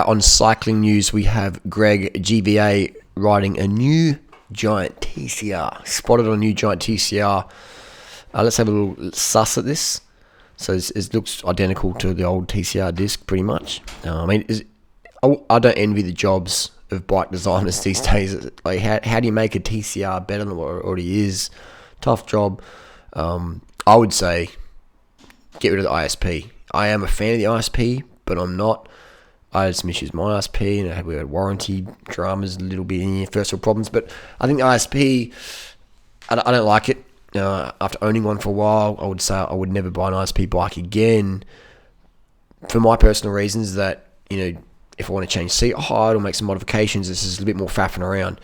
On cycling news, we have Greg GVA riding a new Giant TCR. Spotted on a new Giant TCR. Let's have a little suss at this. So it looks identical to the old TCR disc, pretty much. I don't envy the jobs of bike designers these days. Like, how do you make a TCR better than what it already is? Tough job. I would say get rid of the ISP. I am a fan of the ISP, but I'm not. I had some issues with my ISP, and we had warranty dramas, a little bit in first world problems. But I think the ISP, I don't like it. After owning one for a while, I would say I would never buy an ISP bike again. For my personal reasons, that if I want to change seat height or make some modifications, this is a bit more faffing around.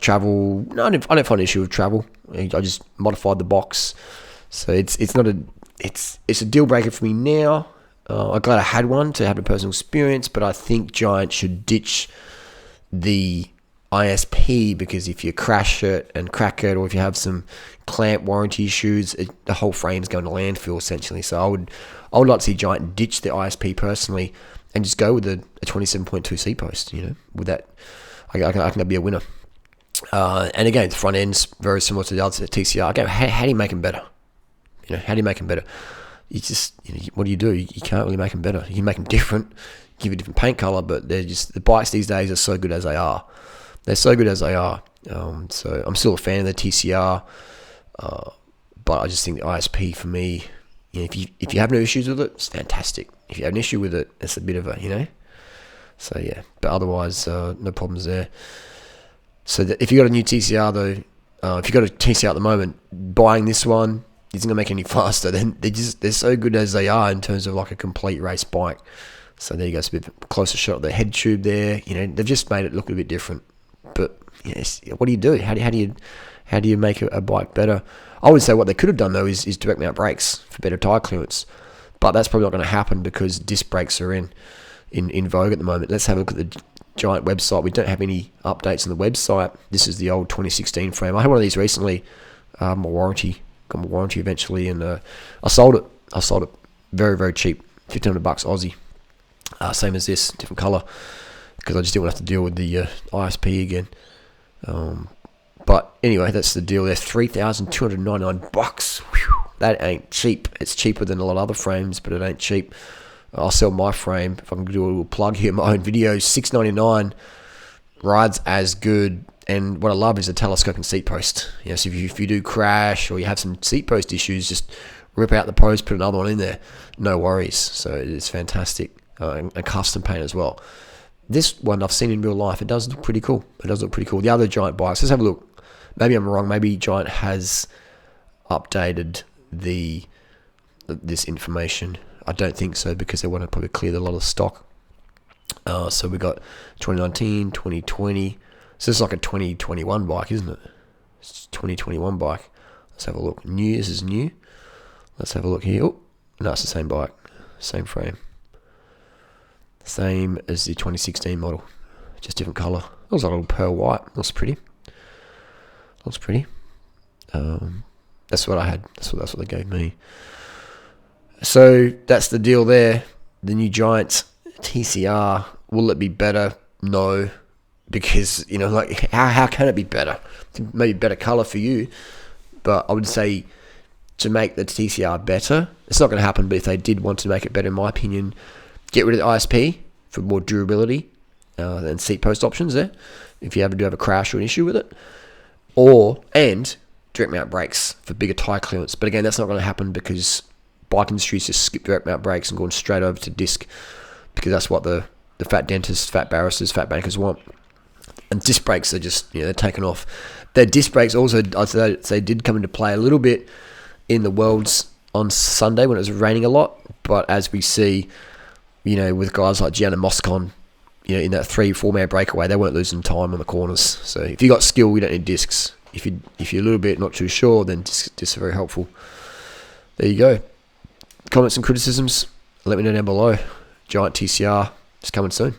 Travel, no, I don't find an issue with travel. I just modified the box, so it's a deal breaker for me now. I'm glad I had one to have a personal experience, but I think Giant should ditch the ISP, because if you crash it and crack it, or if you have some clamp warranty issues, the whole frame's going to landfill essentially. So I would like to see Giant ditch the ISP personally and just go with a 27.2 seat post. With that, I think that'd be a winner. And again, the front end's very similar to the other TCR. Again, how do you make them better? How do you make them better? You just, what do? You can't really make them better. You can make them different, give a different paint color, but they're just, the bikes these days are so good as they are. They're so good as they are. So I'm still a fan of the TCR, but I just think the ISP for me, if you have no issues with it, it's fantastic. If you have an issue with it, it's a bit of a, So yeah, but otherwise, no problems there. So if you got a new TCR though, if you got a TCR at the moment, buying this one isn't gonna make it any faster. They're so good as they are in terms of like a complete race bike. So there you go, it's a bit closer shot of the head tube there. They've just made it look a bit different. But yes, what do you do? How do you make a bike better? I would say what they could have done though is direct mount brakes for better tire clearance, but that's probably not going to happen because disc brakes are in vogue at the moment. Let's have a look at the Giant website. We don't have any updates on the website. This is the old 2016 frame. I had one of these recently. Got my warranty eventually, and I sold it very, very cheap, $1,500 Aussie. Same as this, different color, because I just didn't want to have to deal with the ISP again. But anyway, that's the deal there. $3,299. That ain't cheap. It's cheaper than a lot of other frames, but it ain't cheap. I'll sell my frame, if I can do a little plug here, my own videos, $699, rides as good. And what I love is the telescoping seat post. So if you do crash or you have some seat post issues, just rip out the post, put another one in there. No worries. So it's fantastic. And custom paint as well. This one I've seen in real life. It does look pretty cool. The other Giant bikes, let's have a look. Maybe I'm wrong. Maybe Giant has updated this information. I don't think so, because they want to probably clear a lot of stock. So we got 2019, 2020. So this is like a 2021 bike, isn't it? It's a 2021 bike. Let's have a look. This is new. Let's have a look here. Oh, no, it's the same bike. Same frame. Same as the 2016 model. Just different colour. It looks like a little pearl white. Looks pretty. That's what I had. That's what they gave me. So that's the deal there. The new Giant TCR. Will it be better? No. Because, how can it be better? Maybe better colour for you. But I would say to make the TCR better, it's not going to happen, but if they did want to make it better, in my opinion, get rid of the ISP for more durability and seat post options there, if you ever do have a crash or an issue with it. And direct mount brakes for bigger tyre clearance. But again, that's not going to happen because bike industries just skip direct mount brakes and going straight over to disc, because that's what the fat dentists, fat barristers, fat bankers want. And disc brakes are just, they're taken off. Their disc brakes also, I'd say, did come into play a little bit in the Worlds on Sunday when it was raining a lot. But as we see, with guys like Gianna Moscon, in that 3-4 man breakaway, they weren't losing time on the corners. So if you got skill, you don't need discs. If you're a little bit not too sure, then discs are very helpful. There you go. Comments and criticisms, let me know down below. Giant TCR is coming soon.